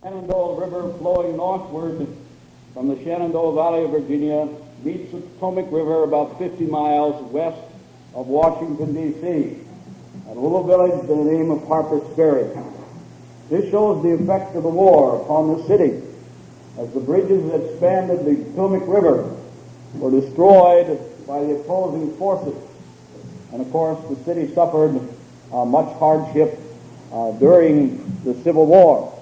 Shenandoah River flowing northward from the Shenandoah Valley of Virginia meets the Potomac River about 50 miles west of Washington, D.C., at a little village by the name of Harper's Ferry. This shows the effect of the war upon the city, as the bridges that spanned the Potomac River were destroyed by the opposing forces. And of course, the city suffered much hardship during the Civil War.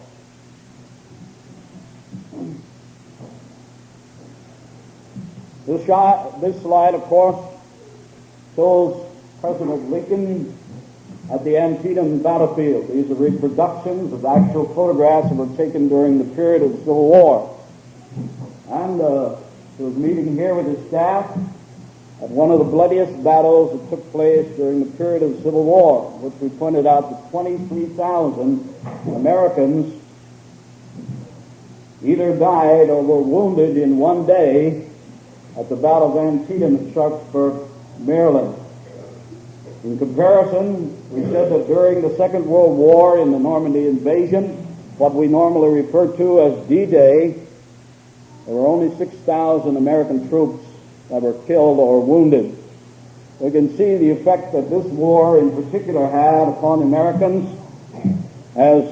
This slide, of course, shows President Lincoln at the Antietam battlefield. These are reproductions of actual photographs that were taken during the period of the Civil War. And he was meeting here with his staff at one of the bloodiest battles that took place during the period of the Civil War, which we pointed out that 23,000 Americans either died or were wounded in one day at the Battle of Antietam at Sharpsburg, Maryland. In comparison, we said that during the Second World War in the Normandy invasion, what we normally refer to as D-Day, there were only 6,000 American troops that were killed or wounded. We can see the effect that this war in particular had upon Americans, as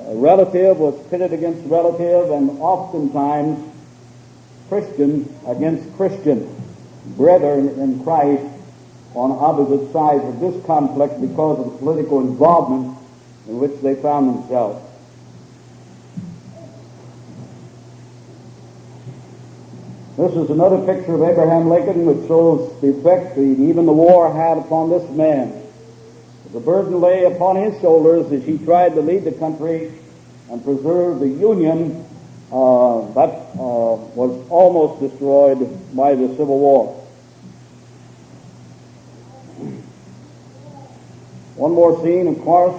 a relative was pitted against relative, and oftentimes Christian against Christian, brethren in Christ on opposite sides of this conflict because of the political involvement in which they found themselves. This is another picture of Abraham Lincoln, which shows the effect that even the war had upon this man. The burden lay upon his shoulders as he tried to lead the country and preserve the Union that was almost destroyed by the Civil War. One more scene, of course,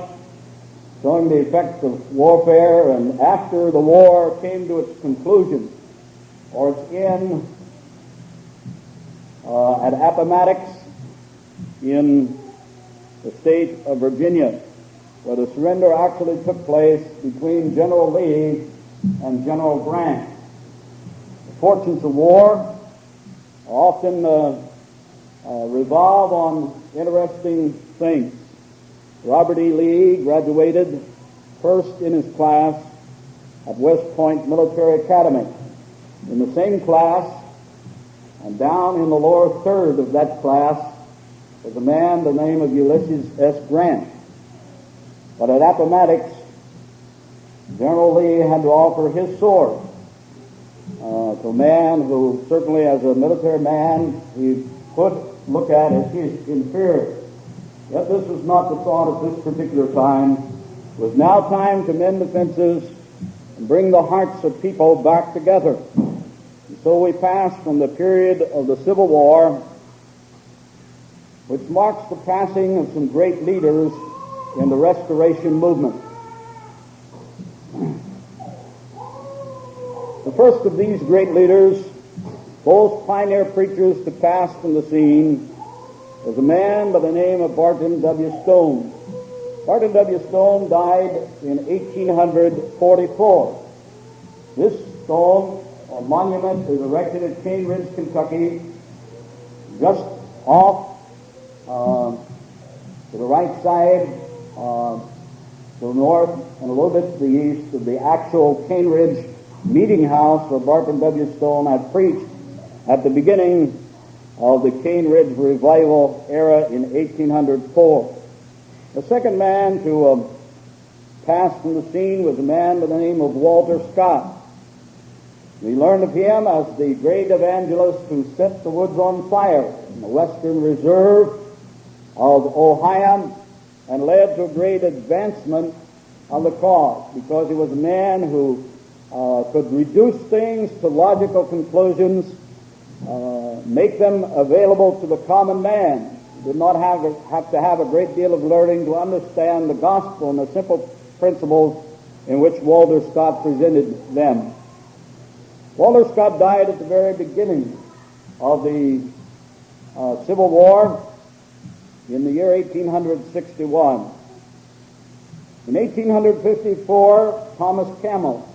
showing the effects of warfare, and after the war came to its conclusion, or its end, at Appomattox in the state of Virginia, where the surrender actually took place between General Lee and General Grant. The fortunes of war often revolve on interesting things. Robert E. Lee graduated first in his class at West Point Military Academy. In the same class, and down in the lower third of that class, was a man by the name of Ulysses S. Grant. But at Appomattox, General Lee had to offer his sword to a man who, certainly as a military man, he could look at as his inferior. Yet this was not the thought at this particular time. It was now time to mend the fences and bring the hearts of people back together. And so we pass from the period of the Civil War, which marks the passing of some great leaders in the Restoration movement. The first of these great leaders, both pioneer preachers to pass from the scene, was a man by the name of Barton W. Stone. Barton W. Stone died in 1844. This stone, or monument, is erected at Cane Ridge, Kentucky, just off to the right side, to the north, and a little bit to the east of the actual Cane Ridge meeting house where Barton W. Stone had preached at the beginning of the Cane Ridge revival era in 1804. The second man to pass from the scene was a man by the name of Walter Scott. We learned of him as the great evangelist who set the woods on fire in the Western Reserve of Ohio and led to a great advancement of the cause, because he was a man who could reduce things to logical conclusions, make them available to the common man. Did not have to have a great deal of learning to understand the gospel and the simple principles in which Walter Scott presented them. Walter Scott died at the very beginning of the Civil War in the year 1861. In 1854, Thomas Camel,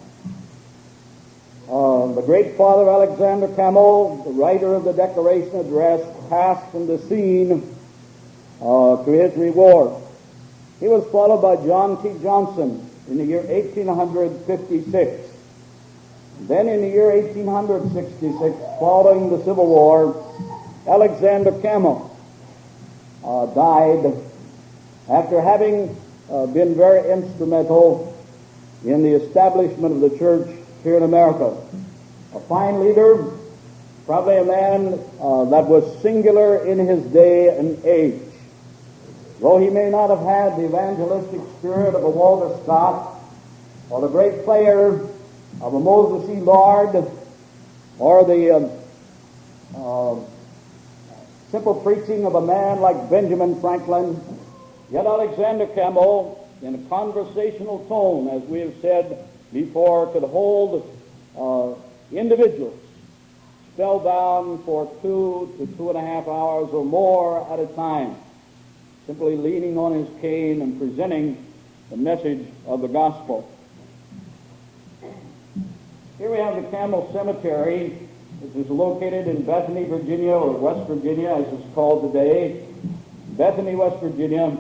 the great Father Alexander Camel, the writer of the Declaration Address, passed from the scene to his reward. He was followed by John T. Johnson in the year 1856. Then in the year 1866, following the Civil War, Alexander Camel died after having been very instrumental in the establishment of the church here in America. A fine leader, probably a man that was singular in his day and age. Though he may not have had the evangelistic spirit of a Walter Scott or the great player of a Moses E. Lord or the simple preaching of a man like Benjamin Franklin, yet Alexander Campbell, in a conversational tone, as we have said before, could hold individuals spellbound for 2 to 2.5 hours or more at a time, simply leaning on his cane and presenting the message of the gospel. Here we have the Camel Cemetery, which is located in Bethany, Virginia, or West Virginia, as it's called today. Bethany, West Virginia,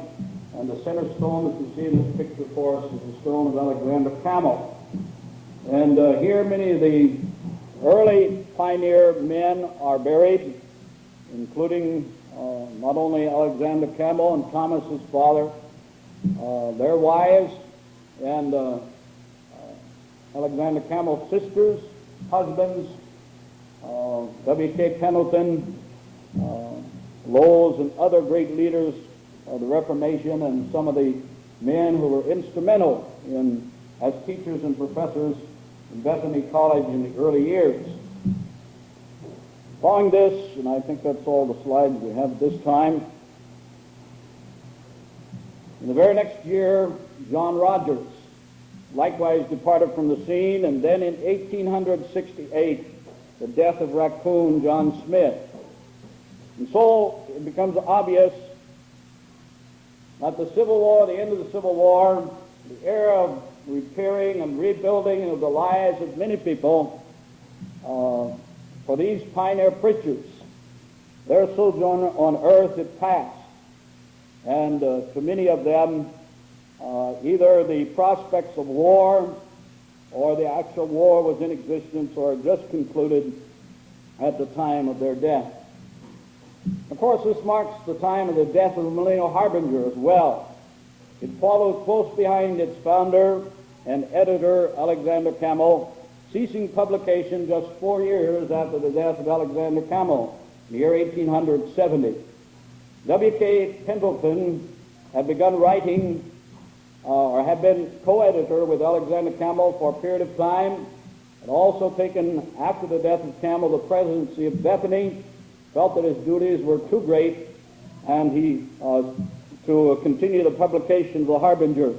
and the center stone that you see in this picture for us is the stone of Alexander Camel. And here many of the early pioneer men are buried, including not only Alexander Camel and Thomas, his father, their wives, and Alexander Camel's sisters, husbands, W.K. Pendleton, Lowes, and other great leaders of the Reformation, and some of the men who were instrumental as teachers and professors in Bethany College in the early years. Following this, and I think that's all the slides we have at this time, in the very next year, John Rogers likewise departed from the scene, and then in 1868, the death of Raccoon John Smith. And so it becomes obvious that the Civil War, the end of the Civil War, the era of repairing and rebuilding of the lives of many people, for these pioneer preachers, their sojourn on earth had passed. And to many of them, either the prospects of war or the actual war was in existence or just concluded at the time of their death. Of course, this marks the time of the death of the Millennial Harbinger as well. It follows close behind its founder and editor, Alexander Camel, ceasing publication just 4 years after the death of Alexander Camel, in the year 1870. W.K. Pendleton had begun writing or had been co-editor with Alexander Camel for a period of time, and also taken, after the death of Camel, the presidency of Bethany, felt that his duties were too great, and he to continue the publication of the Harbinger.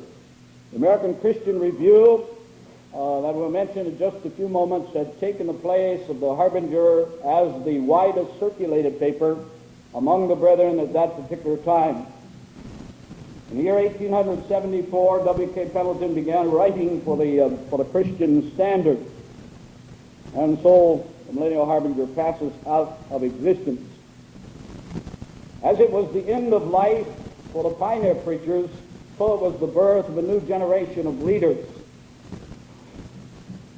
The American Christian Review, that we'll mention in just a few moments, had taken the place of the Harbinger as the widest circulated paper among the brethren at that particular time. In the year 1874, W.K. Pendleton began writing for the Christian Standard, and so the Millennial Harbinger passes out of existence. As it was the end of life for the pioneer preachers, so it was the birth of a new generation of leaders.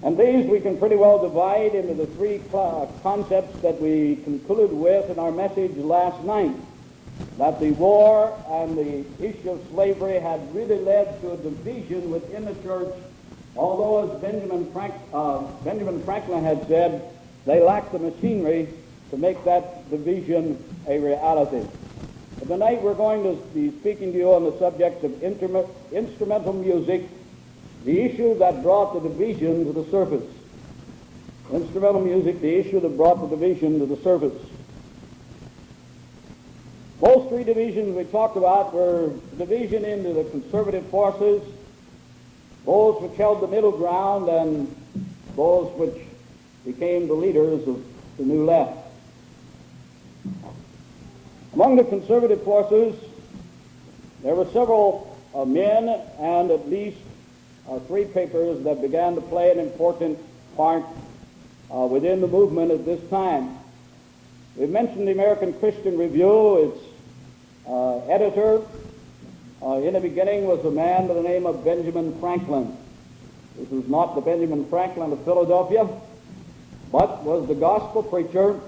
And these we can pretty well divide into the three concepts that we concluded with in our message last night. That the war and the issue of slavery had really led to a division within the church, although, as Benjamin Franklin had said, they lacked the machinery to make that division a reality. But tonight we're going to be speaking to you on the subject of instrumental music, the issue that brought the division to the surface. Instrumental music, the issue that brought the division to the surface. Those three divisions we talked about were division into the conservative forces, those which held the middle ground, and those which became the leaders of the new left. Among the conservative forces, there were several men and at least three papers that began to play an important part within the movement at this time. We've mentioned the American Christian Review. Its editor in the beginning was a man by the name of Benjamin Franklin. This was not the Benjamin Franklin of Philadelphia, but was the gospel preacher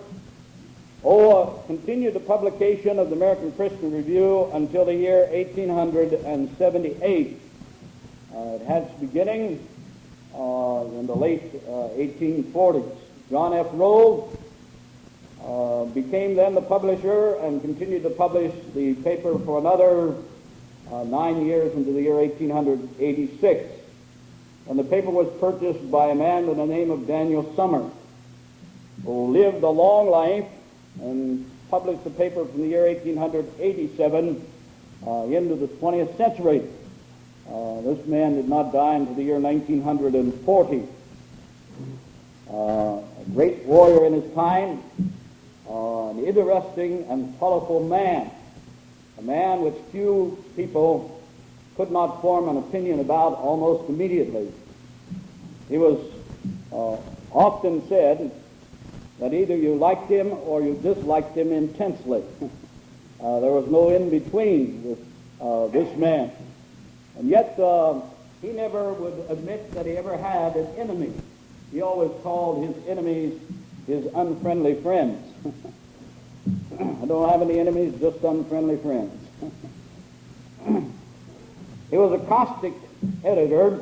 who continued the publication of the American Christian Review until the year 1878. It had its beginning in the late 1840s. John F. Rowe became then the publisher and continued to publish the paper for another 9 years into the year 1886. And the paper was purchased by a man by the name of Daniel Summers, who lived a long life and published the paper from the year 1887 into the 20th century. This man did not die until the year 1940. A great warrior in his time, an interesting and colorful man, a man which few people could not form an opinion about almost immediately. He was often said that either you liked him or you disliked him intensely. There was no in-between with this man. And yet he never would admit that he ever had an enemy. He always called his enemies his unfriendly friends. I don't have any enemies, just unfriendly friends. He was a caustic editor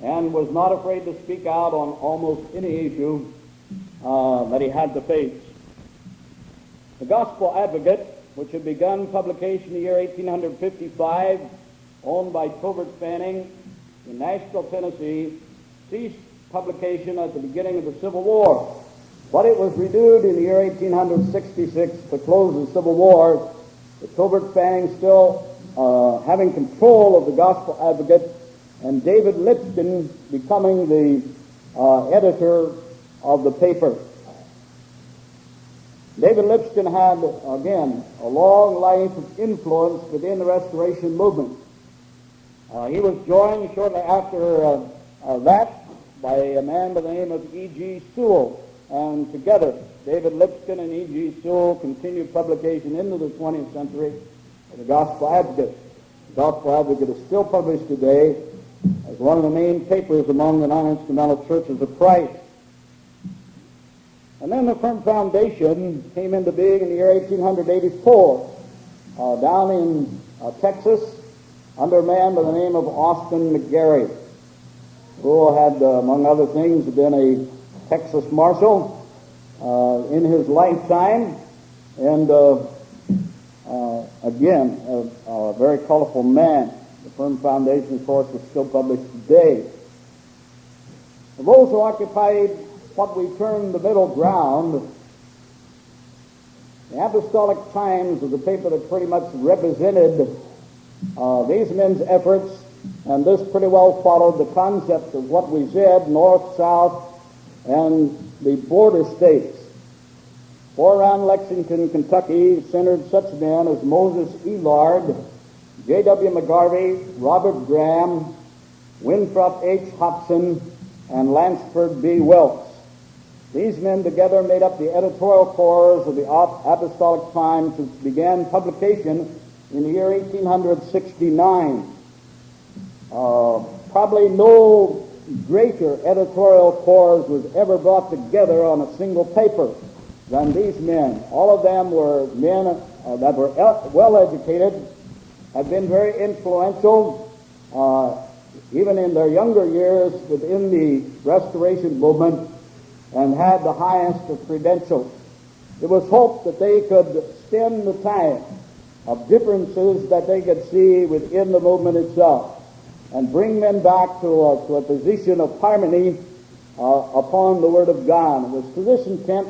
and was not afraid to speak out on almost any issue that he had to face. The Gospel Advocate, which had begun publication in the year 1855, owned by Tobert Fanning in Nashville, Tennessee, ceased publication at the beginning of the Civil War. But it was renewed in the year 1866 to close the Civil War, with Tobert Fanning still having control of the Gospel Advocate, and David Lipscomb becoming the editor of the paper. David Lipscomb had, again, a long life of influence within the Restoration movement. He was joined shortly after that by a man by the name of E.G. Sewell, and together David Lipscomb and E.G. Sewell continued publication into the 20th century of the Gospel Advocate. The Gospel Advocate is still published today as one of the main papers among the non-instrumental churches of Christ. And then the firm foundation came into being in the year 1884 down in Texas under a man by the name of Austin McGarry, who had, among other things, been a Texas Marshal in his lifetime, and again, a very colorful man. The firm foundation, of course, is still published today. For those who occupied what we term the middle ground, the Apostolic Times was a paper that pretty much represented these men's efforts, and this pretty well followed the concept of what we said, north, south, and the border states. For around Lexington, Kentucky, centered such men as Moses E. Lard, J.W. McGarvey, Robert Graham, Winthrop H. Hobson, and Lansford B. Wilkes. These men together made up the editorial corps of the Apostolic Times, which began publication in the year 1869. Probably no greater editorial corps was ever brought together on a single paper than these men. All of them were men that were well educated, had been very influential, even in their younger years within the Restoration movement, and had the highest of credentials. It was hoped that they could stem the tide of differences that they could see within the movement itself and bring men back to a position of harmony upon the Word of God. It was to this intent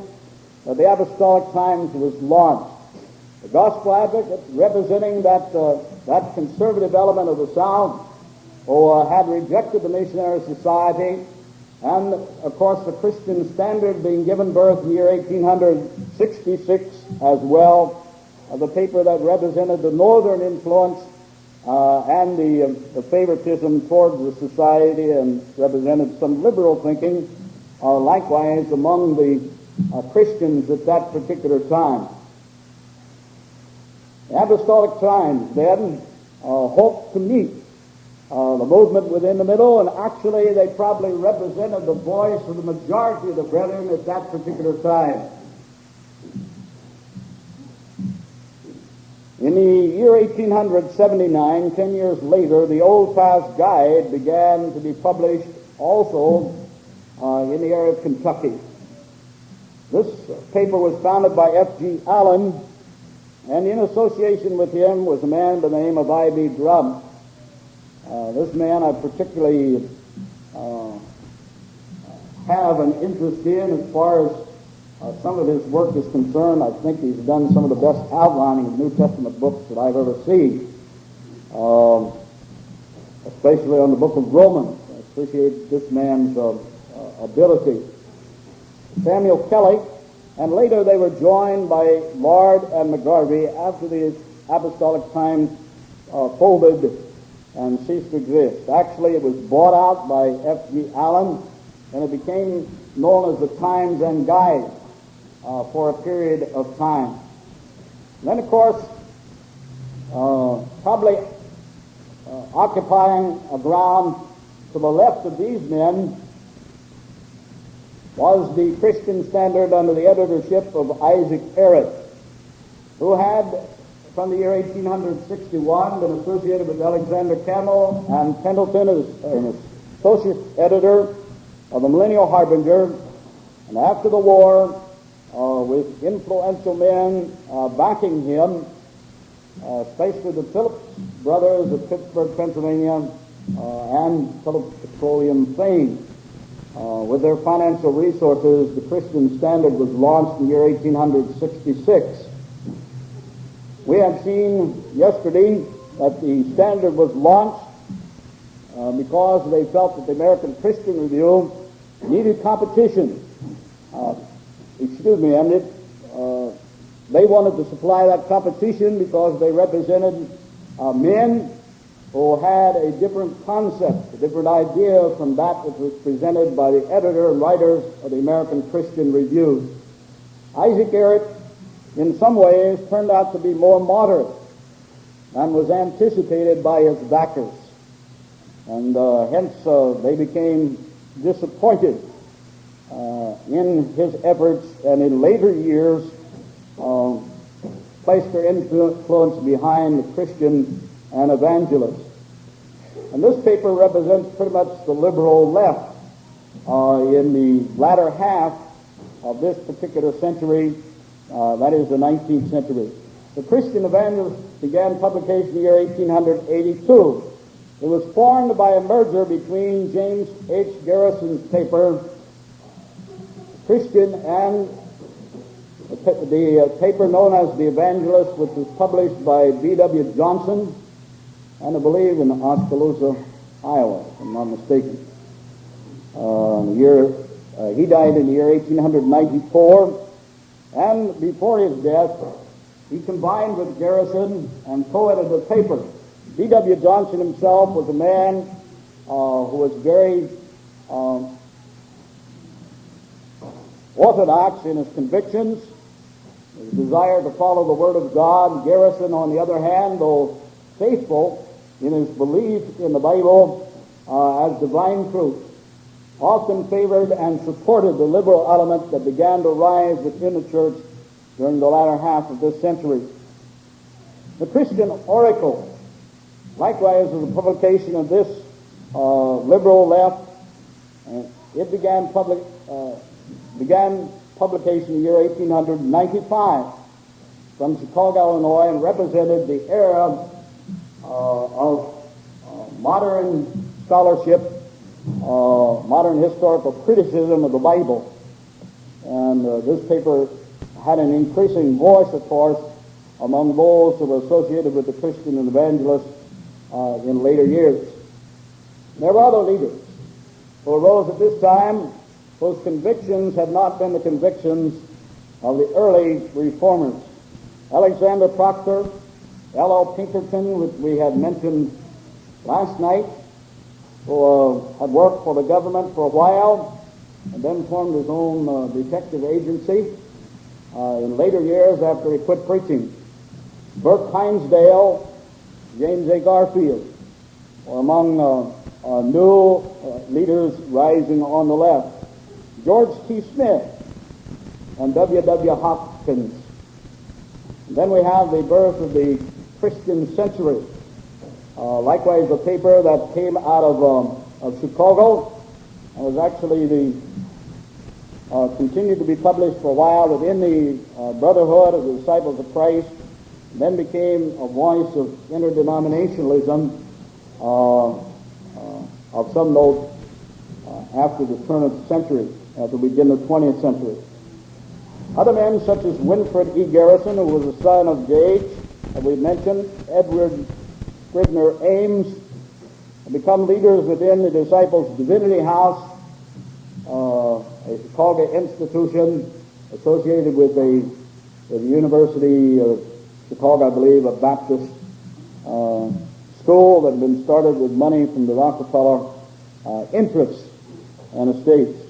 that the Apostolic Times was launched. The Gospel Advocate, representing that conservative element of the South who had rejected the Missionary Society, and, of course, the Christian Standard being given birth in the year 1866 as well, the paper that represented the northern influence and the favoritism towards the society, and represented some liberal thinking, likewise among the Christians at that particular time. The apostolic times then hoped to meet the movement within the middle, and actually they probably represented the voice of the majority of the brethren at that particular time. In the year 1879, 10 years later, the Old Paths Guide began to be published also in the area of Kentucky. This paper was founded by F.G. Allen, and in association with him was a man by the name of I.B. Drum. This man I particularly have an interest in as far as some of his work is concerned. I think he's done some of the best outlining of New Testament books that I've ever seen, especially on the book of Romans. I appreciate this man's ability. Samuel Kelly, and later they were joined by Lard and McGarvey after the apostolic times folded and ceased to exist. Actually, it was bought out by F.G. Allen, and it became known as the Times and Guide for a period of time. And then, of course, probably occupying a ground to the left of these men was the Christian Standard under the editorship of Isaac Barrett, who had, from the year 1861, been associated with Alexander Campbell and Pendleton as an associate editor of the Millennial Harbinger, and after the war, with influential men backing him, especially the Phillips brothers of Pittsburgh, Pennsylvania, and Phillips Petroleum fame. With their financial resources, the Christian Standard was launched in the year 1866. We have seen yesterday that the Standard was launched because they felt that the American Christian Review needed competition. They wanted to supply that competition because they represented men who had a different concept, a different idea from that which was presented by the editor and writers of the American Christian Review. Isaac Barrett, in some ways, turned out to be more moderate than was anticipated by his backers, and hence they became disappointed in his efforts, and in later years placed their influence behind the Christian and evangelists. And this paper represents pretty much the liberal left in the latter half of this particular century, that is the 19th century. The Christian Evangelist began publication in the year 1882. It was formed by a merger between James H. Garrison's paper, Christian, and the paper known as The Evangelist, which was published by B.W. Johnson, and I believe in Oskaloosa, Iowa, if I'm not mistaken. He died in the year 1894, and before his death, he combined with Garrison and co-edited the paper. B.W. Johnson himself was a man who was very orthodox in his convictions, his desire to follow the Word of God. Garrison, on the other hand, though faithful in his belief in the Bible as divine truth, often favored and supported the liberal element that began to rise within the church during the latter half of this century. The Christian Oracle, likewise, was a publication of this liberal left. It began publication in the year 1895 from Chicago, Illinois, and represented the era of modern scholarship, modern historical criticism of the Bible. And this paper had an increasing voice, of course, among those who were associated with the Christian and evangelists in later years. There were other leaders who arose at this time whose convictions had not been the convictions of the early reformers. Alexander Proctor L.L. Pinkerton, which we had mentioned last night, who had worked for the government for a while and then formed his own detective agency in later years after he quit preaching. Burke Hinsdale, James A. Garfield were among new leaders rising on the left. George T. Smith and W. W. Hopkins. And then we have the birth of the Christian Century. Likewise, a paper that came out of Chicago and was actually continued to be published for a while within the Brotherhood of the Disciples of Christ, and then became a voice of interdenominationalism of some note after the turn of the century, at the beginning of the 20th century. Other men such as Winfred E. Garrison, who was the son of Gage, that we mentioned, Edward Scribner Ames, have become leaders within the Disciples' Divinity House, a Chicago institution associated with the University of Chicago, I believe, a Baptist school that had been started with money from the Rockefeller interests and estates.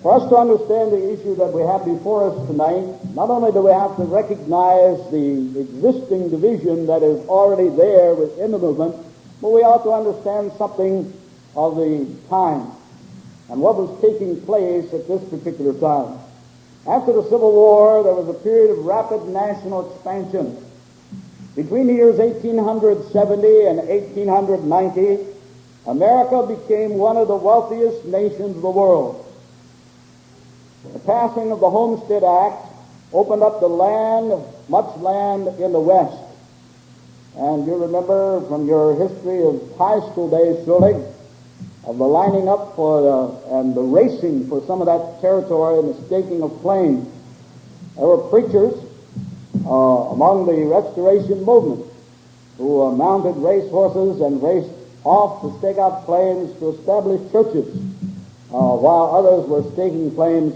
For us to understand the issue that we have before us tonight, not only do we have to recognize the existing division that is already there within the movement, but we ought to understand something of the time and what was taking place at this particular time. After the Civil War, there was a period of rapid national expansion. Between the years 1870 and 1890, America became one of the wealthiest nations of the world. The passing of the Homestead Act opened up the land, much land in the West. And you remember from your history of high school days, surely, of the lining up for and the racing for some of that territory and the staking of claims. There were preachers among the Restoration movement who mounted racehorses and raced off to stake out claims to establish churches, while others were staking claims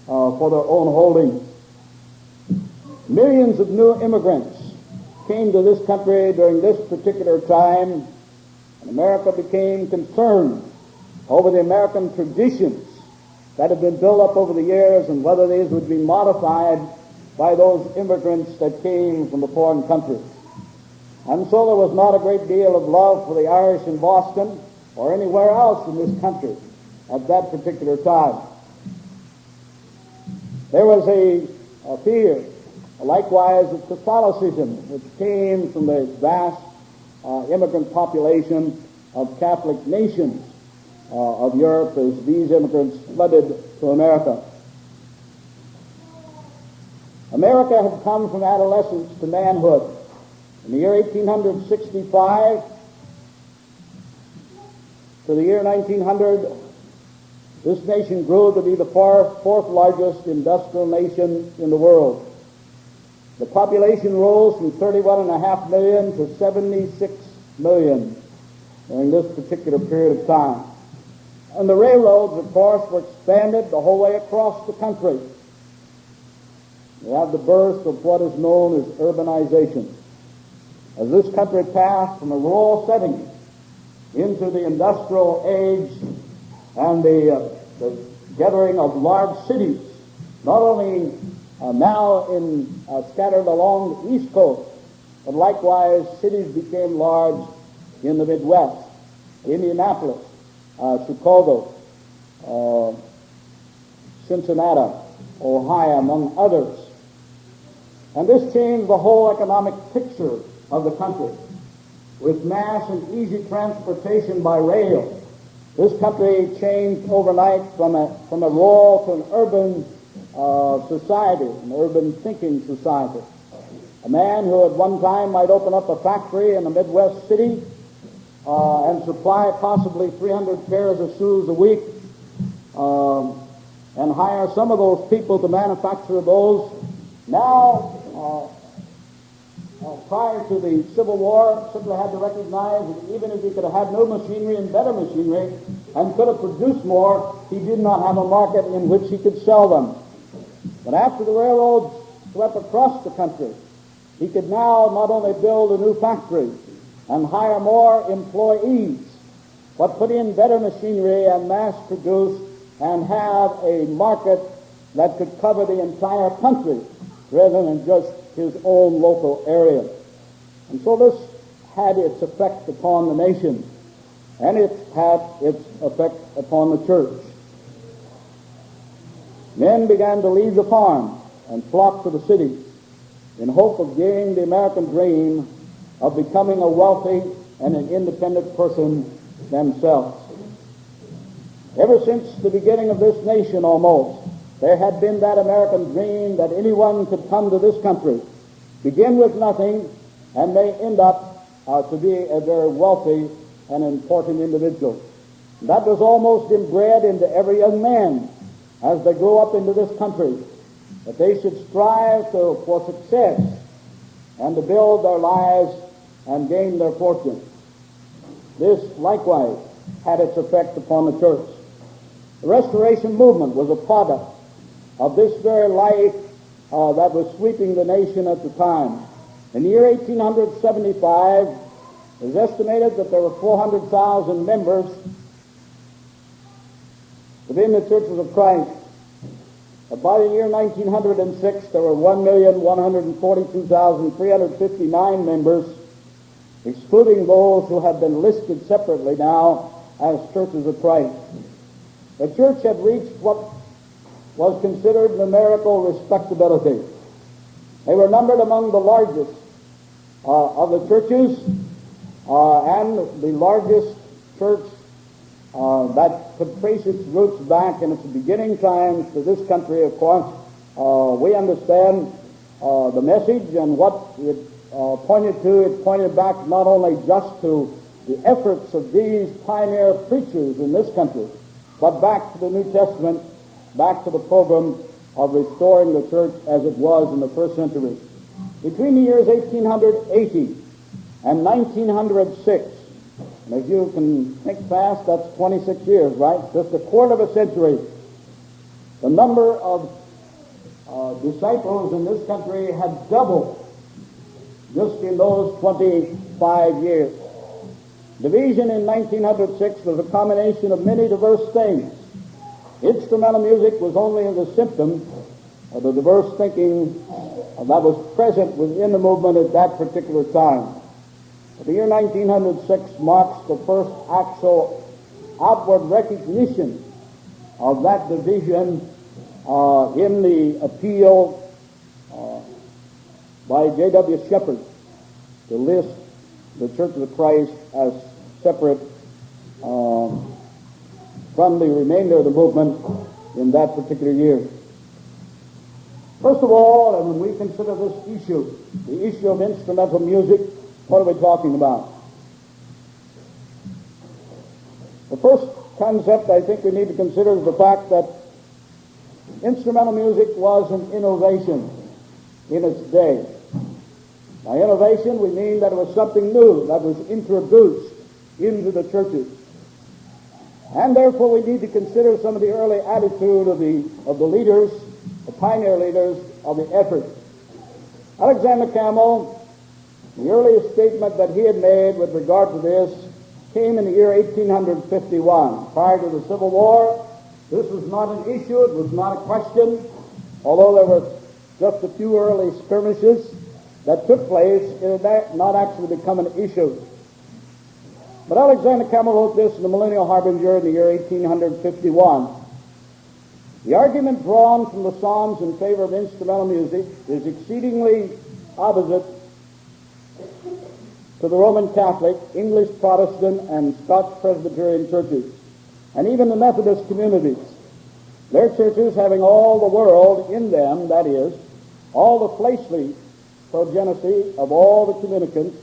for their own holdings. Millions of new immigrants came to this country during this particular time, and America became concerned over the American traditions that had been built up over the years and whether these would be modified by those immigrants that came from the foreign countries. And so there was not a great deal of love for the Irish in Boston or anywhere else in this country at that particular time. There was a fear, likewise, of Catholicism, which came from the vast immigrant population of Catholic nations of Europe as these immigrants flooded to America. America had come from adolescence to manhood. In the year 1865 to the year 1900, this nation grew to be the fourth largest industrial nation in the world. The population rose from 31.5 million to 76 million during this particular period of time. And the railroads, of course, were expanded the whole way across the country. We have the birth of what is known as urbanization. As this country passed from a rural setting into the industrial age and the gathering of large cities, not only now scattered along the East Coast, but likewise cities became large in the Midwest, Indianapolis, Chicago, Cincinnati, Ohio, among others. And this changed the whole economic picture of the country. With mass and easy transportation by rail, this country changed overnight from a rural to an urban society, an urban thinking society. A man who at one time might open up a factory in a Midwest city and supply possibly 300 pairs of shoes a week and hire some of those people to manufacture those. Now, prior to the Civil War, simply had to recognize that even if he could have had new machinery and better machinery and could have produced more, he did not have a market in which he could sell them. But after the railroads swept across the country, He could now not only build a new factory and hire more employees, but put in better machinery and mass produce and have a market that could cover the entire country rather than just his own local area. And so this had its effect upon the nation, and it had its effect upon the church. Men began to leave the farm and flock to the cities in hope of gaining the American dream of becoming a wealthy and an independent person themselves. Ever since the beginning of this nation almost, there had been that American dream that anyone could come to this country, begin with nothing, and may end up to be a very wealthy and important individual. That was almost inbred into every young man as they grew up into this country, that they should strive for success and to build their lives and gain their fortune. This likewise had its effect upon the church. The Restoration movement was a product of this very life that was sweeping the nation at the time. In the year 1875, it was estimated that there were 400,000 members within the Churches of Christ. But by the year 1906, there were 1,142,359 members, excluding those who have been listed separately now as Churches of Christ. The church had reached what was considered numerical respectability. They were numbered among the largest of the churches, and the largest church that could trace its roots back in its beginning times to this country, of course. We understand the message and what it pointed to. It pointed back not only just to the efforts of these pioneer preachers in this country, but back to the New Testament, back to the program of restoring the church as it was in the first century. Between the years 1880 and 1906, and if you can think fast, that's 26 years, right? Just a quarter of a century. The number of disciples in this country had doubled just in those 25 years. Division in 1906 was a combination of many diverse things. Instrumental music was only the symptom of the diverse thinking that was present within the movement at that particular time. The year 1906 marks the first actual outward recognition of that division in the appeal by J.W. Shepherd to list the Churches of Christ as separate from the remainder of the movement in that particular year. First of all, and when we consider this issue, the issue of instrumental music, what are we talking about? The first concept I think we need to consider is the fact that instrumental music was an innovation in its day. By innovation, we mean that it was something new that was introduced into the churches. And therefore, we need to consider some of the early attitude of the leaders, the pioneer leaders of the effort. Alexander Campbell, the earliest statement that he had made with regard to this came in the year 1851. Prior to the Civil War, this was not an issue, it was not a question, although there were just a few early skirmishes that took place, it had not actually become an issue. But Alexander Campbell wrote this in the Millennial Harbinger in the year 1851. The argument drawn from the Psalms in favor of instrumental music is exceedingly opposite to the Roman Catholic, English Protestant, and Scotch Presbyterian churches, and even the Methodist communities. Their churches having all the world in them, that is, all the fleshly progeny of all the communicants,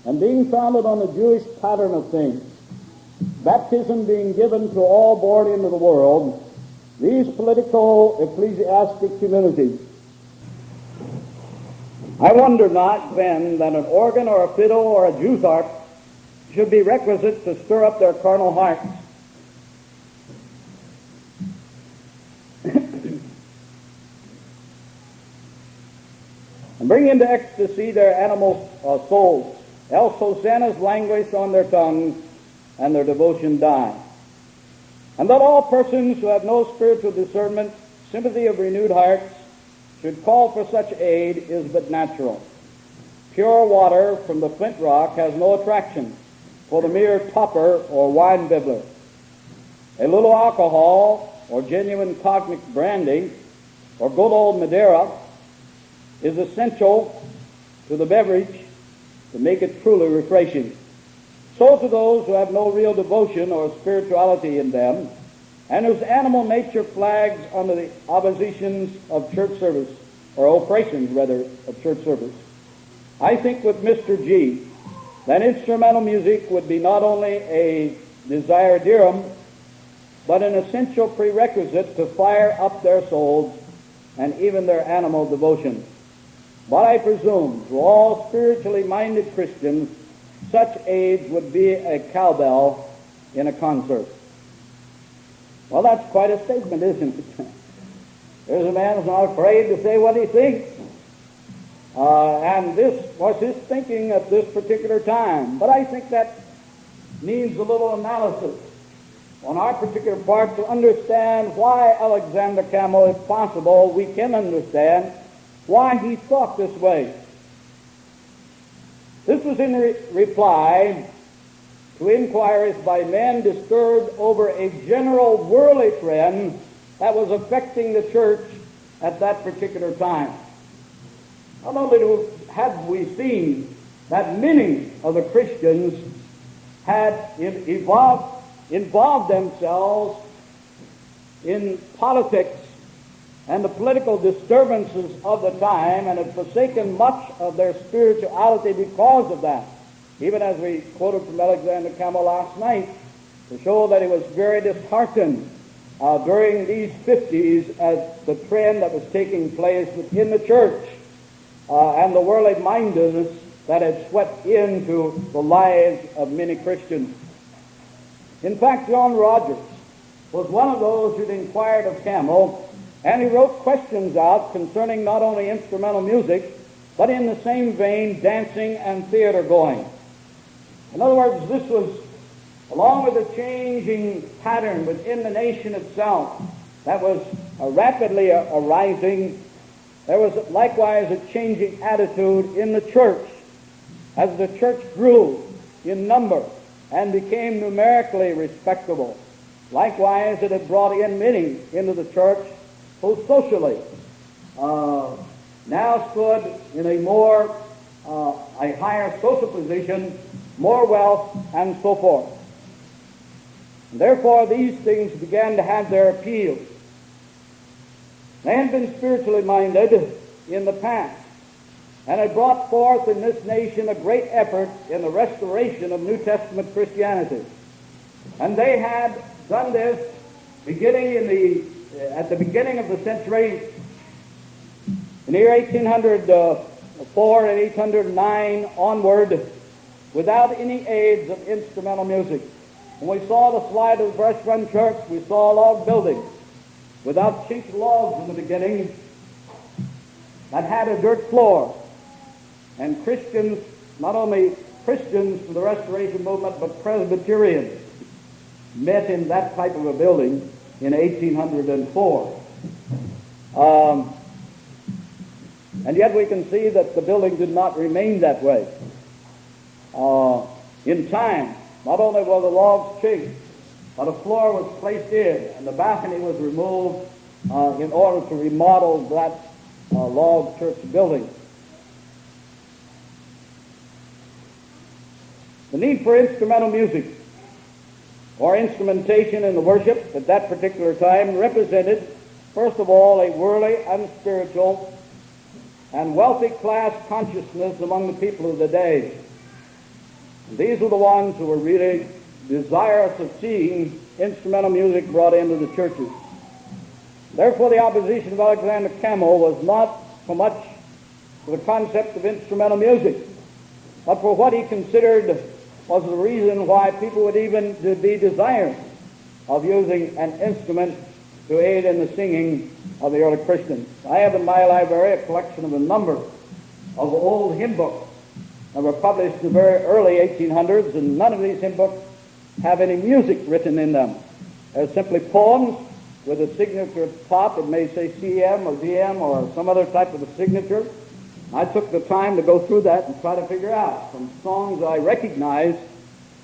and being founded on the Jewish pattern of things, baptism being given to all born into the world, these political ecclesiastic communities. I wonder not, then, that an organ or a fiddle or a Jew's harp should be requisite to stir up their carnal hearts. And and bring into ecstasy their animal souls. Else hosannas languish on their tongues, and their devotion die. And that all persons who have no spiritual discernment, sympathy of renewed hearts, should call for such aid is but natural. Pure water from the flint rock has no attraction for the mere topper or wine bibbler. A little alcohol or genuine cognac brandy or good old Madeira is essential to the beverage to make it truly refreshing. So to those who have no real devotion or spirituality in them, and whose animal nature flags under the oppositions of church service, or oppressions rather, of church service, I think with Mr. G, that instrumental music would be not only a desiderum, but an essential prerequisite to fire up their souls and even their animal devotion. But I presume to all spiritually minded Christians, such aids would be a cowbell in a concert. Well, that's quite a statement, isn't it? There's a man who's not afraid to say what he thinks. And this was his thinking at this particular time. But I think that needs a little analysis on our particular part to understand why Alexander Campbell, if possible, we can understand why he thought this way. This was in reply to inquiries by men disturbed over a general worldly trend that was affecting the church at that particular time. Not only had we seen that many of the Christians had involved themselves in politics and the political disturbances of the time and had forsaken much of their spirituality because of that, even as we quoted from Alexander Campbell last night, to show that he was very disheartened during these 50s at the trend that was taking place within the church and the worldly mindedness that had swept into the lives of many Christians. In fact, John Rogers was one of those who'd inquired of Campbell, and he wrote questions out concerning not only instrumental music, but in the same vein, dancing and theater going. In other words, this was, along with the changing pattern within the nation itself that was rapidly arising, there was likewise a changing attitude in the church as the church grew in number and became numerically respectable. Likewise, it had brought in many into the church who socially now stood in a higher social position, more wealth, and so forth. And therefore, these things began to have their appeal. They had been spiritually minded in the past, and had brought forth in this nation a great effort in the restoration of New Testament Christianity. And they had done this at the beginning of the century, in the year 1804 and 1809 onward, without any aids of instrumental music. When we saw the slide of the Brush Run Church, we saw a log building without sheet logs in the beginning that had a dirt floor. And Christians, not only Christians from the Restoration Movement, but Presbyterians met in that type of a building in 1804. And yet we can see that the building did not remain that way. In time, not only were the logs chinked, but a floor was placed in, and the balcony was removed in order to remodel that log church building. The need for instrumental music or instrumentation in the worship at that particular time represented, first of all, a worldly, unspiritual, and wealthy class consciousness among the people of the day. And these were the ones who were really desirous of seeing instrumental music brought into the churches. Therefore, the opposition of Alexander Campbell was not so much for the concept of instrumental music, but for what he considered was the reason why people would even be desirous of using an instrument to aid in the singing of the early Christians. I have in my library a collection of a number of old hymn books that were published in the very early 1800s, and none of these hymn books have any music written in them. They're simply poems with a signature at the top. It may say CM or DM or some other type of a signature. I took the time to go through that and try to figure out from songs I recognized,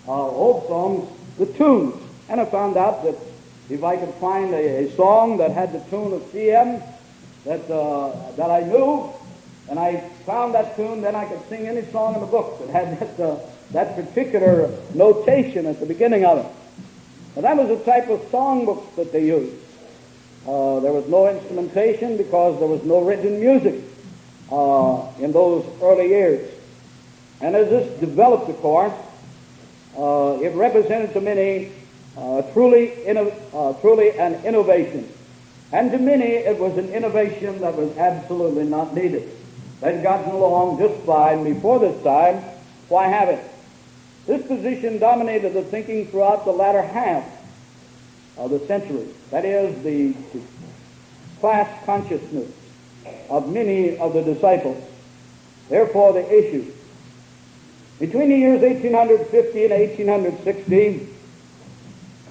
old songs, the tunes. And I found out that if I could find a song that had the tune of CM that I knew, and I found that tune, then I could sing any song in the book that had that particular notation at the beginning of it. And that was the type of song books that they used. There was no instrumentation because there was no written music in those early years. And as this developed, of course, it represented to many truly an innovation. And to many, it was an innovation that was absolutely not needed. They'd gotten along just fine before this time. Why have it? This position dominated the thinking throughout the latter half of the century. That is, the class consciousness of many of the disciples. Therefore, the issue. Between the years 1850 and 1860,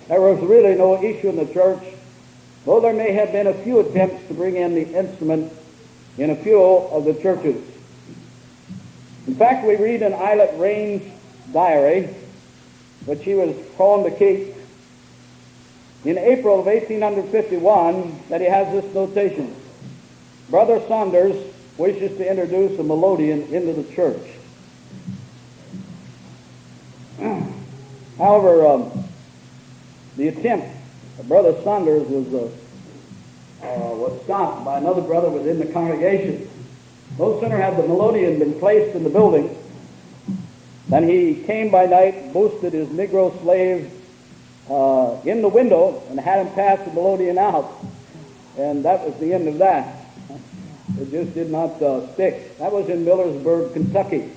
there was really no issue in the church, though there may have been a few attempts to bring in the instrument in a few of the churches. In fact, we read in Eyelet Rain's diary, which he was prone to keep, in April of 1851, that he has this notation: Brother Saunders wishes to introduce a melodeon into the church. However, the attempt of Brother Saunders was stopped by another brother within the congregation. No sooner had the melodeon been placed in the building than he came by night, boosted his Negro slave in the window, and had him pass the melodeon out. And that was the end of that. It just did not stick. That was in Millersburg, Kentucky.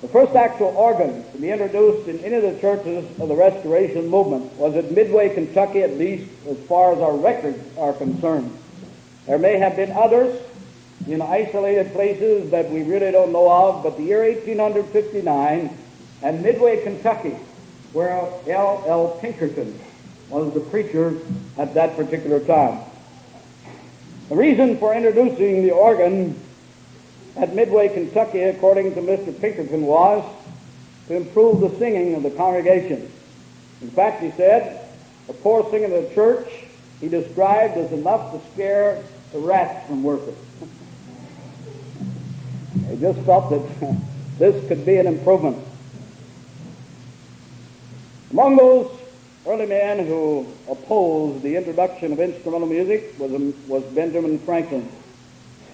The first actual organ to be introduced in any of the churches of the Restoration movement was at Midway, Kentucky, at least as far as our records are concerned. There may have been others in isolated places that we really don't know of, but the year 1859 at Midway, Kentucky, where L. Pinkerton was the preacher at that particular time. The reason for introducing the organ at Midway, Kentucky, according to Mr. Pinkerton, was to improve the singing of the congregation. In fact, he said, the poor singing of the church he described as enough to scare the rats from worship. He just felt that this could be an improvement. Among those early men who opposed the introduction of instrumental music was Benjamin Franklin.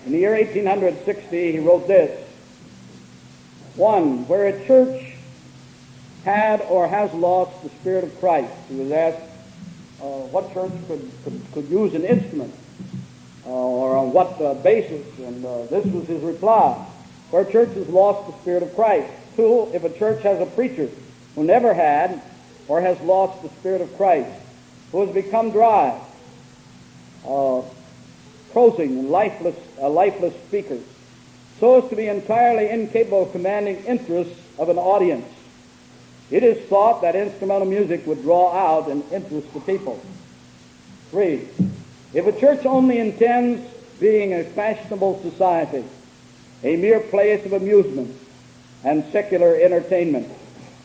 In the year 1860, he wrote this: 1. Where a church had or has lost the Spirit of Christ. He was asked what church could use an instrument or on what basis, and this was his reply: where a church has lost the Spirit of Christ. 2. If a church has a preacher who never had or has lost the Spirit of Christ, who has become dry, prosing and lifeless speakers, so as to be entirely incapable of commanding interest of an audience. It is thought that instrumental music would draw out and interest the people. 3. If a church only intends being a fashionable society, a mere place of amusement and secular entertainment,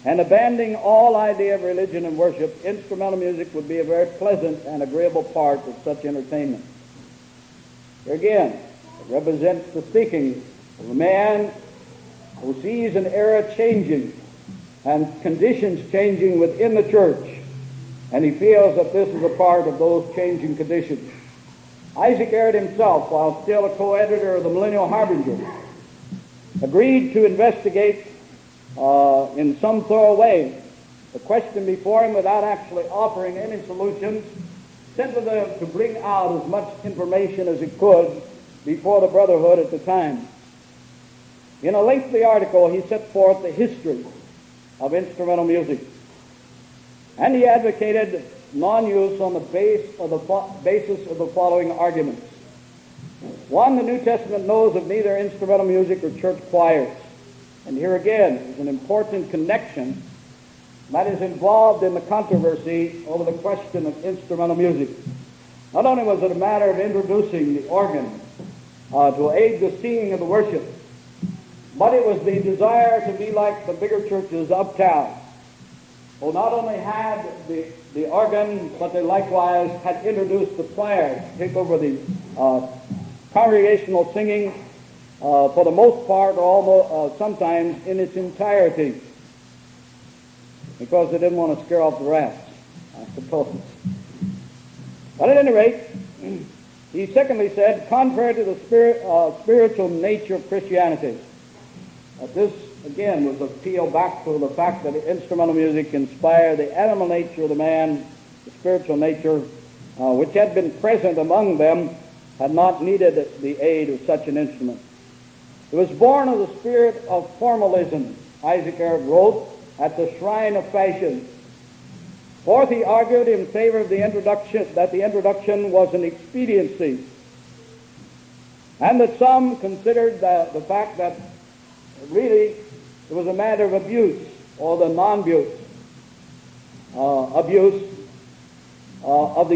and abandoning all idea of religion and worship, instrumental music would be a very pleasant and agreeable part of such entertainment. Here again, it represents the thinking of a man who sees an era changing and conditions changing within the church, and he feels that this is a part of those changing conditions. Isaac Aird himself, while still a co-editor of the Millennial Harbinger, agreed to investigate in some thorough way the question before him without actually offering any solutions, simply to bring out as much information as he could before the Brotherhood at the time. In a lengthy article, he set forth the history of instrumental music, and he advocated non-use on the basis of the following arguments. One, the New Testament knows of neither instrumental music or church choirs. And here again is an important connection that is involved in the controversy over the question of instrumental music. Not only was it a matter of introducing the organ to aid the singing of the worship, but it was the desire to be like the bigger churches uptown, who not only had the organ, but they likewise had introduced the choir to take over the congregational singing for the most part, or almost sometimes in its entirety, because they didn't want to scare off the rest, I suppose. But at any rate, he secondly said, contrary to the spiritual nature of Christianity, this again was an appeal back to the fact that instrumental music inspired the animal nature of the man, the spiritual nature, which had been present among them, had not needed the aid of such an instrument. It was born of the spirit of formalism, Isaac Eric wrote, at the shrine of fashion. Fourth, he argued in favor of the introduction was an expediency, and that some considered the fact that really it was a matter of abuse, or the non-abuse of the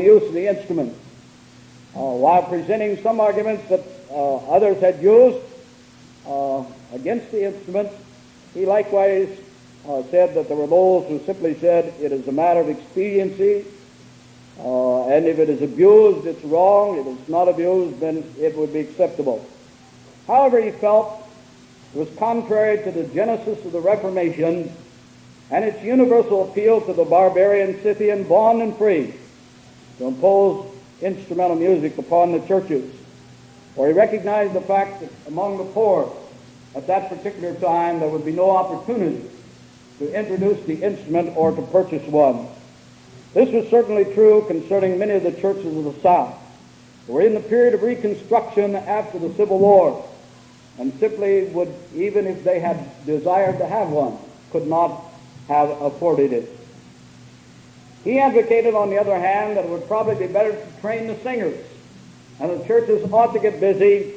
use of the instrument, while presenting some arguments that others had used against the instrument. He likewise said that there were those who simply said it is a matter of expediency, and if it is abused, it's wrong. If it's not abused, then it would be acceptable. However, he felt it was contrary to the genesis of the Reformation and its universal appeal to the barbarian Scythian, bond and free, to impose instrumental music upon the churches. For he recognized the fact that among the poor at that particular time there would be no opportunity to introduce the instrument or to purchase one. This was certainly true concerning many of the churches of the South, who were in the period of Reconstruction after the Civil War, and simply would, even if they had desired to have one, could not have afforded it. He advocated, on the other hand, that it would probably be better to train the singers, and the churches ought to get busy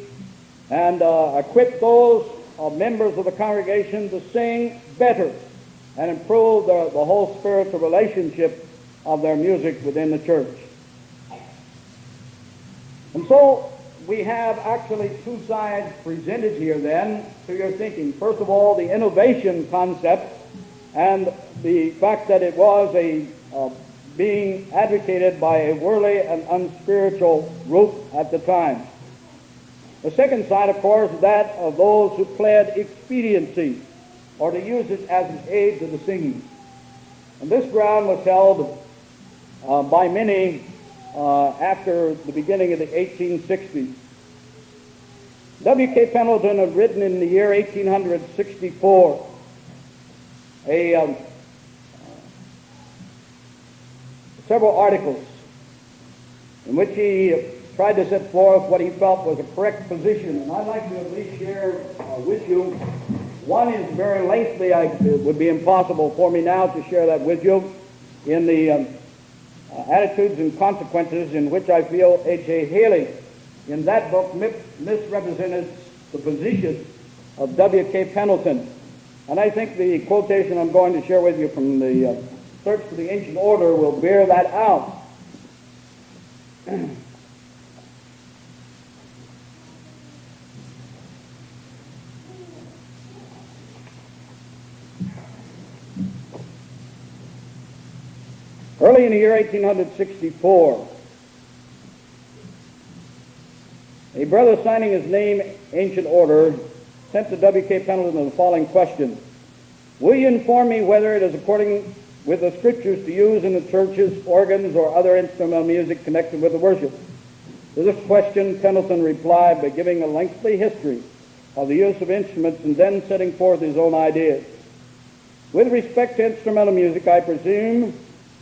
and equip those members of the congregation to sing better and improve the whole spiritual relationship of their music within the church. And so we have actually two sides presented here then to your thinking. First of all, the innovation concept and the fact that it was being advocated by a worldly and unspiritual group at the time. The second side, of course, is that of those who pled expediency, or to use it as an aid to the singing. And this ground was held by many after the beginning of the 1860s. W.K. Pendleton had written in the year 1864 several articles in which he tried to set forth what he felt was a correct position. And I'd like to at least share with you. One is very lengthy. It would be impossible for me now to share that with you, in the attitudes and consequences in which I feel H.A. Haley in that book misrepresented the position of W.K. Pendleton. And I think the quotation I'm going to share with you from the Search for the Ancient Order will bear that out. Early in the year 1864, a brother signing his name Ancient Order sent to W.K. Pendleton the following question: will you inform me whether it is according with the Scriptures to use in the churches organs or other instrumental music connected with the worship? To this question, Pendleton replied by giving a lengthy history of the use of instruments and then setting forth his own ideas. With respect to instrumental music, I presume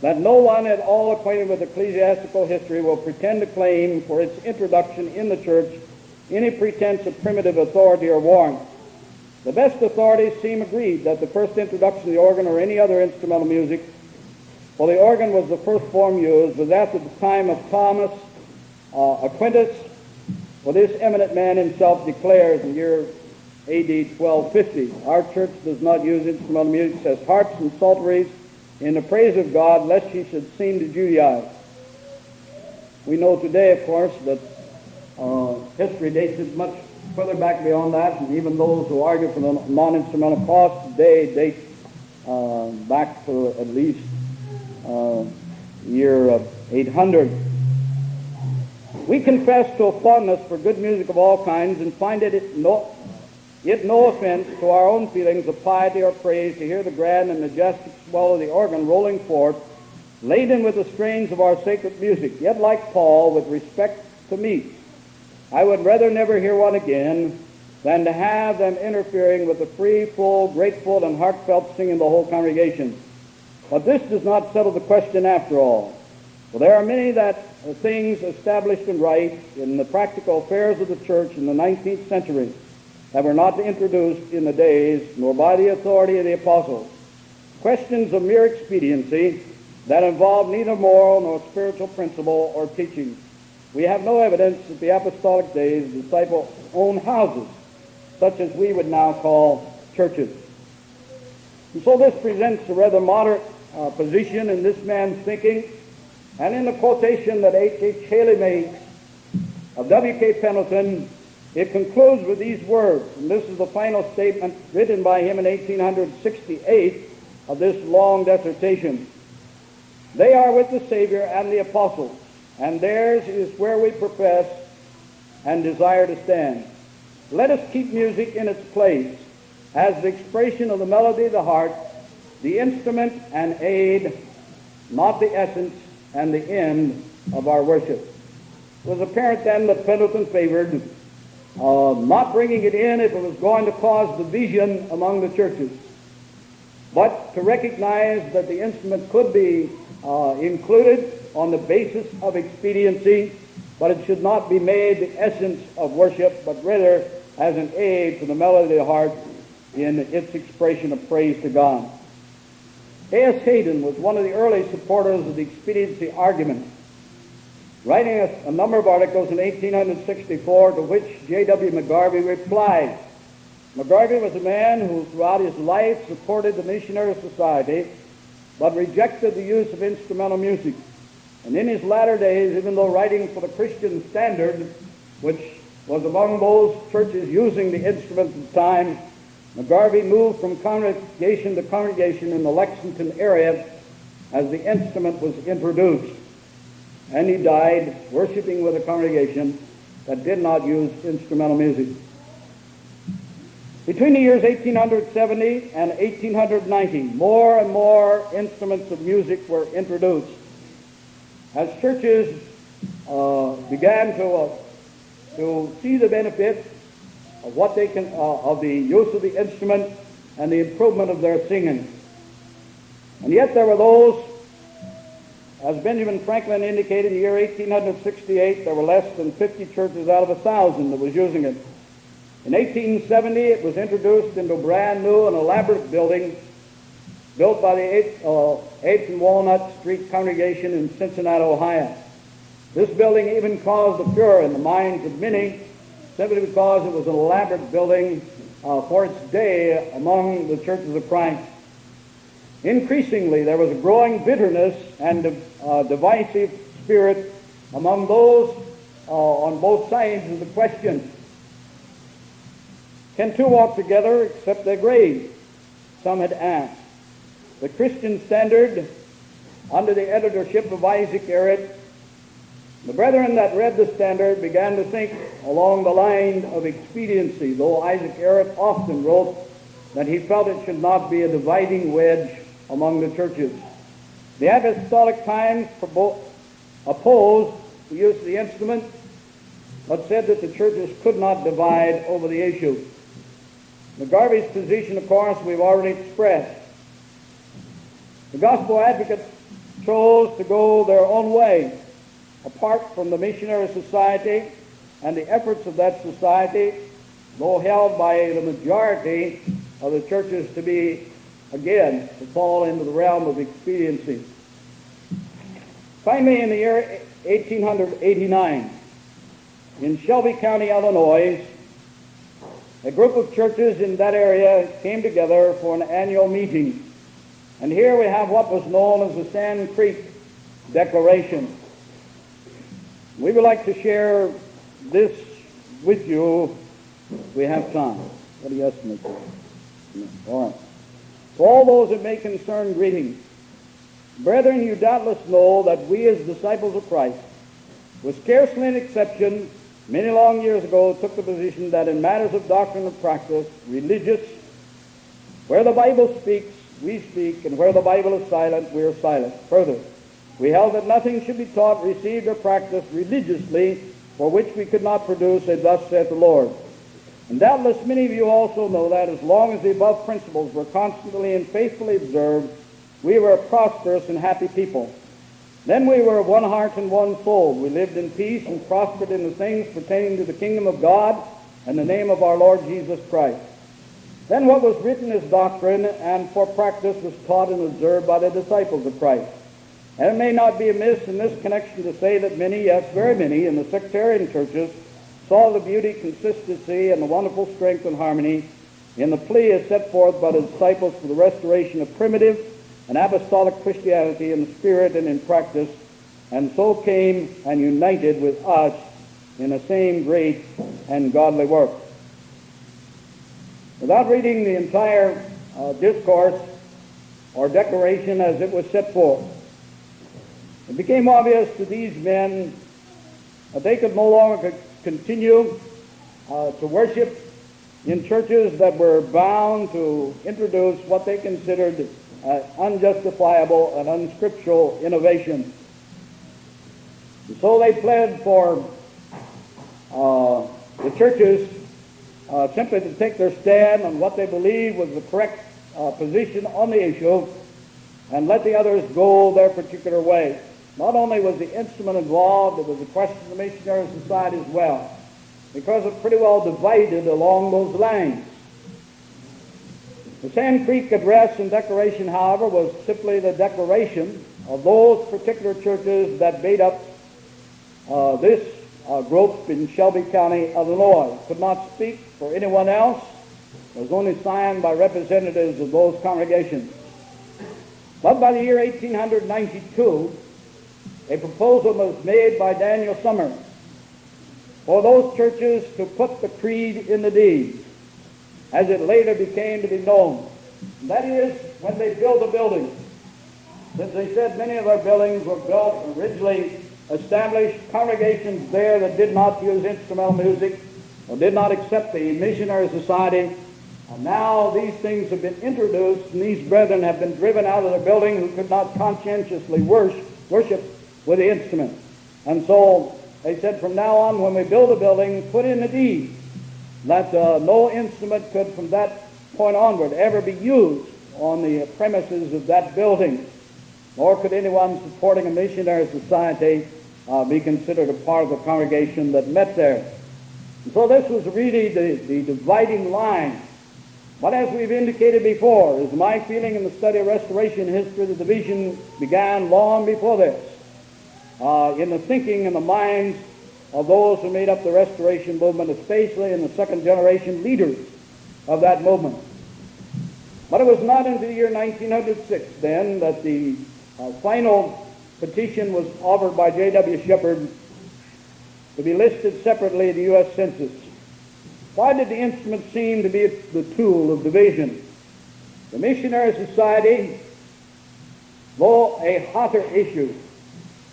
that no one at all acquainted with ecclesiastical history will pretend to claim for its introduction in the church any pretense of primitive authority or warrant. The best authorities seem agreed that the first introduction of the organ or any other instrumental music, for the organ was the first form used, was after the time of Thomas Aquinas, For this eminent man himself declares in the year A.D. 1250, our church does not use instrumental music, says harps and psalteries in the praise of God, lest she should seem to Judaize. We know today, of course, that history dates it much further back beyond that, and even those who argue for the non-instrumental cross today date back to at least year 800. We confess to a fondness for good music of all kinds, and find it no offense to our own feelings of piety or praise to hear the grand and majestic swell of the organ rolling forth, laden with the strains of our sacred music. Yet, like Paul, with respect to meat, I would rather never hear one again than to have them interfering with the free, full, grateful, and heartfelt singing of the whole congregation. But this does not settle the question after all. For there are many things established and right in the practical affairs of the church in the 19th century that were not introduced in the days, nor by the authority of the apostles. Questions of mere expediency that involve neither moral nor spiritual principle or teaching. We have no evidence that the apostolic days the disciples owned houses, such as we would now call churches. And so this presents a rather moderate position in this man's thinking, and in the quotation that H.H. Haley makes of W.K. Pendleton, it concludes with these words, and this is the final statement written by him in 1868 of this long dissertation. They are with the Savior and the apostles, and theirs is where we profess and desire to stand. Let us keep music in its place as the expression of the melody of the heart, the instrument and aid, not the essence and the end of our worship. It was apparent then that Pendleton favored not bringing it in if it was going to cause division among the churches, but to recognize that the instrument could be included on the basis of expediency, but it should not be made the essence of worship, but rather as an aid to the melody of the heart in its expression of praise to God. A.S. Hayden was one of the early supporters of the expediency argument, writing a number of articles in 1864 to which J.W. McGarvey replied. McGarvey was a man who throughout his life supported the Missionary Society but rejected the use of instrumental music. And in his latter days, even though writing for the Christian Standard, which was among those churches using the instruments at the time, McGarvey moved from congregation to congregation in the Lexington area as the instrument was introduced. And he died worshiping with a congregation that did not use instrumental music. Between the years 1870 and 1890, more and more instruments of music were introduced. As churches began to see the benefit of what they can of the use of the instrument and the improvement of their singing. And yet there were those, as Benjamin Franklin indicated in the year 1868, there were less than 50 churches out of 1,000 that was using it. In 1870, it was introduced into a brand new and elaborate building built by the 8th and Walnut Street congregation in Cincinnati, Ohio. This building even caused a furor in the minds of many, simply because it was an elaborate building for its day among the churches of Christ. Increasingly, there was a growing bitterness and divisive spirit among those on both sides of the question. Can two walk together except they agree? Some had asked. The Christian Standard, under the editorship of Isaac Errett, the brethren that read the Standard began to think along the line of expediency, though Isaac Errett often wrote that he felt it should not be a dividing wedge among the churches. The apostolic times opposed the use of the instrument, but said that the churches could not divide over the issue. McGarvey's position, of course, we've already expressed. The gospel advocates chose to go their own way, apart from the Missionary Society and the efforts of that society, though held by the majority of the churches to be, again, to fall into the realm of expediency. Finally, in the year 1889, in Shelby County, Illinois, a group of churches in that area came together for an annual meeting. And here we have what was known as the Sand Creek Declaration. We would like to share this with you if we have time. What do you estimate? All right. To all those it may concern, greetings. Brethren, you doubtless know that we as disciples of Christ, with scarcely an exception, many long years ago took the position that in matters of doctrine and practice, religious, where the Bible speaks, we speak, and where the Bible is silent, we are silent. Further, we held that nothing should be taught, received, or practiced religiously for which we could not produce a thus saith the Lord. And doubtless many of you also know that as long as the above principles were constantly and faithfully observed, we were a prosperous and happy people. Then we were of one heart and one soul. We lived in peace and prospered in the things pertaining to the kingdom of God and the name of our Lord Jesus Christ. Then what was written as doctrine and for practice was taught and observed by the disciples of Christ. And it may not be amiss in this connection to say that many, yes, very many, in the sectarian churches saw the beauty, consistency, and the wonderful strength and harmony in the plea as set forth by the disciples for the restoration of primitive and apostolic Christianity in spirit and in practice, and so came and united with us in the same great and godly work. Without reading the entire discourse or declaration as it was set forth, it became obvious to these men that they could no longer continue to worship in churches that were bound to introduce what they considered unjustifiable and unscriptural innovation. And so they pled for the churches simply to take their stand on what they believed was the correct position on the issue and let the others go their particular way. Not only was the instrument involved, it was a question of the missionary society as well, because it pretty well divided along those lines. The Sand Creek Address and Declaration, however, was simply the declaration of those particular churches that made up this group in Shelby County, Illinois. It could not speak for anyone else. It was only signed by representatives of those congregations. But by the year 1892, a proposal was made by Daniel Summers for those churches to put the creed in the deed, as it later became to be known. That is, when they built a building. Since they said many of our buildings were built originally established congregations there that did not use instrumental music or did not accept the missionary society. And now these things have been introduced, and these brethren have been driven out of their building who could not conscientiously worship with the instrument. And so they said, from now on, when we build a building, put in the deed that no instrument could from that point onward ever be used on the premises of that building, nor could anyone supporting a missionary society be considered a part of the congregation that met there. And so this was really the dividing line. But as we've indicated before, is my feeling in the study of restoration history, the division began long before this, in the thinking and the minds of those who made up the restoration movement, especially in the second generation leaders of that movement. But it was not until the year 1906 then that the final petition was offered by J.W. Shepard to be listed separately in the U.S. Census. Why did the instrument seem to be the tool of division? The missionary society, though a hotter issue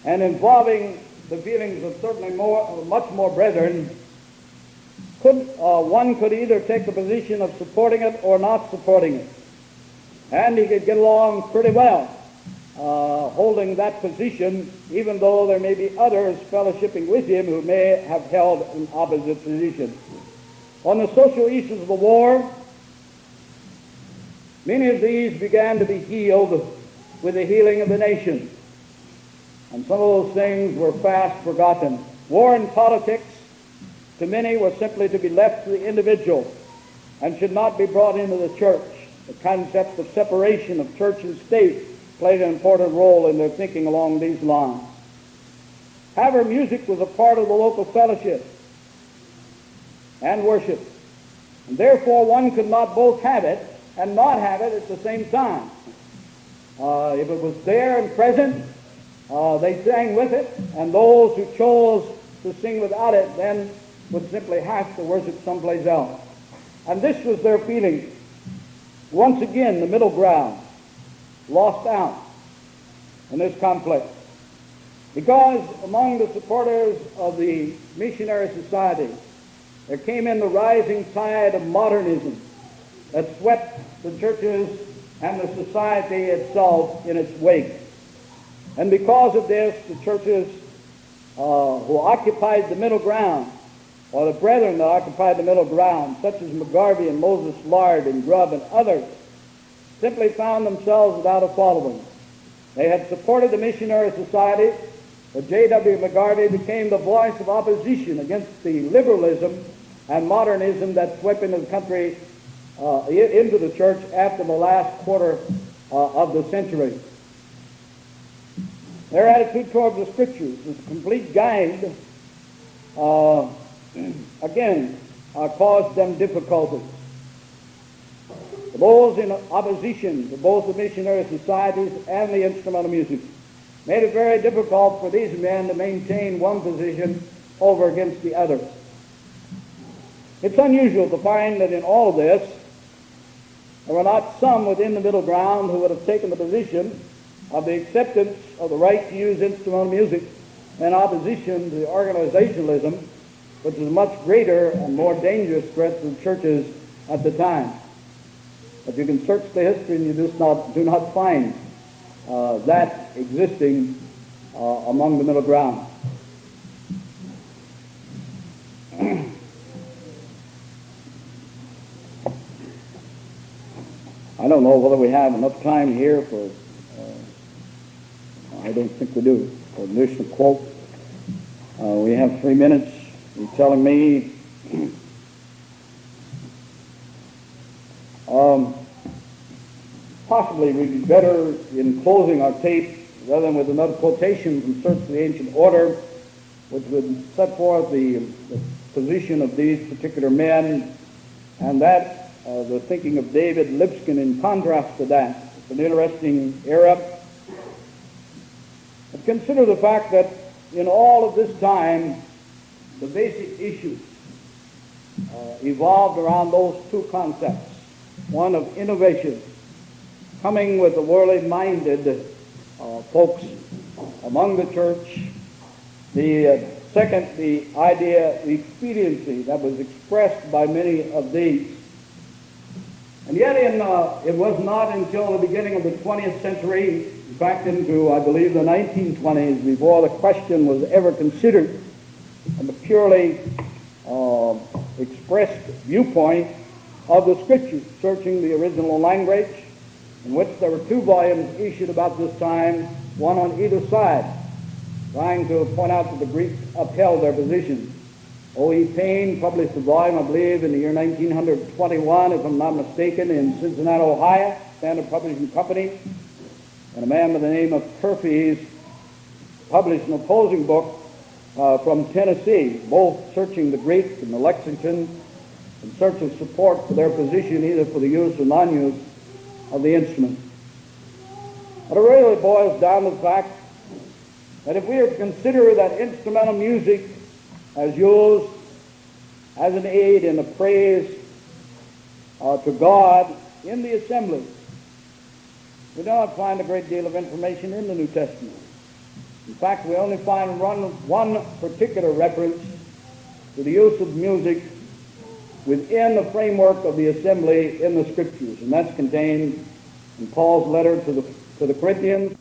and involving the feelings of certainly much more brethren, one could either take the position of supporting it or not supporting it. And he could get along pretty well holding that position, even though there may be others fellowshipping with him who may have held an opposite position. On the social issues of the war, many of these began to be healed with the healing of the nation. And some of those things were fast forgotten. War and politics, to many, was simply to be left to the individual and should not be brought into the church. The concept of separation of church and state played an important role in their thinking along these lines. However, music was a part of the local fellowship, and worship. And therefore one could not both have it and not have it at the same time. If it was there and present, they sang with it, and those who chose to sing without it then would simply have to worship someplace else. And this was their feeling. Once again, the middle ground lost out in this conflict. Because among the supporters of the missionary society, there came in the rising tide of modernism that swept the churches and the society itself in its wake. And because of this, the churches who occupied the middle ground, or the brethren that occupied the middle ground, such as McGarvey and Moses Lard and Grubb and others, simply found themselves without a following. They had supported the missionary society, but J.W. McGarvey became the voice of opposition against the liberalism and modernism that swept into the country, into the church after the last quarter of the century. Their attitude towards the Scriptures is a complete guide, again, caused them difficulties. Those in opposition to both the missionary societies and the instrumental music made it very difficult for these men to maintain one position over against the other. It's unusual to find that in all of this, there were not some within the middle ground who would have taken the position of the acceptance of the right to use instrumental music in opposition to the organizationalism, which is a much greater and more dangerous threat to the churches at the time. But you can search the history and you do not find that existing among the middle ground. I don't know whether we have enough time here for, I don't think we do, for an additional quote. We have 3 minutes. You're telling me possibly we'd be better in closing our tape rather than with another quotation from Search for the Ancient Order, which would set forth the position of these particular men, and that the thinking of David Lipscomb in contrast to that. It's an interesting era. But consider the fact that in all of this time, the basic issues evolved around those two concepts. One of innovation, coming with the worldly-minded folks among the church. The second, the idea of expediency that was expressed by many of these. And yet it was not until the beginning of the 20th century, in fact into, I believe, the 1920s, before the question was ever considered from a purely expressed viewpoint of the Scriptures, searching the original language, in which there were 2 volumes issued about this time, one on either side, trying to point out that the Greeks upheld their position. O.E. Payne published a volume, I believe, in the year 1921, if I'm not mistaken, in Cincinnati, Ohio, Standard Publishing Company, and a man by the name of Voorhis published an opposing book from Tennessee, both searching the Greek and the Lexington in search of support for their position, either for the use or non-use of the instrument. But it really boils down to the fact that if we are to consider that instrumental music as used as an aid in the praise to God in the assembly, we do not find a great deal of information in the New Testament. In fact, we only find one particular reference to the use of music within the framework of the assembly in the Scriptures, and that's contained in Paul's letter to the Corinthians.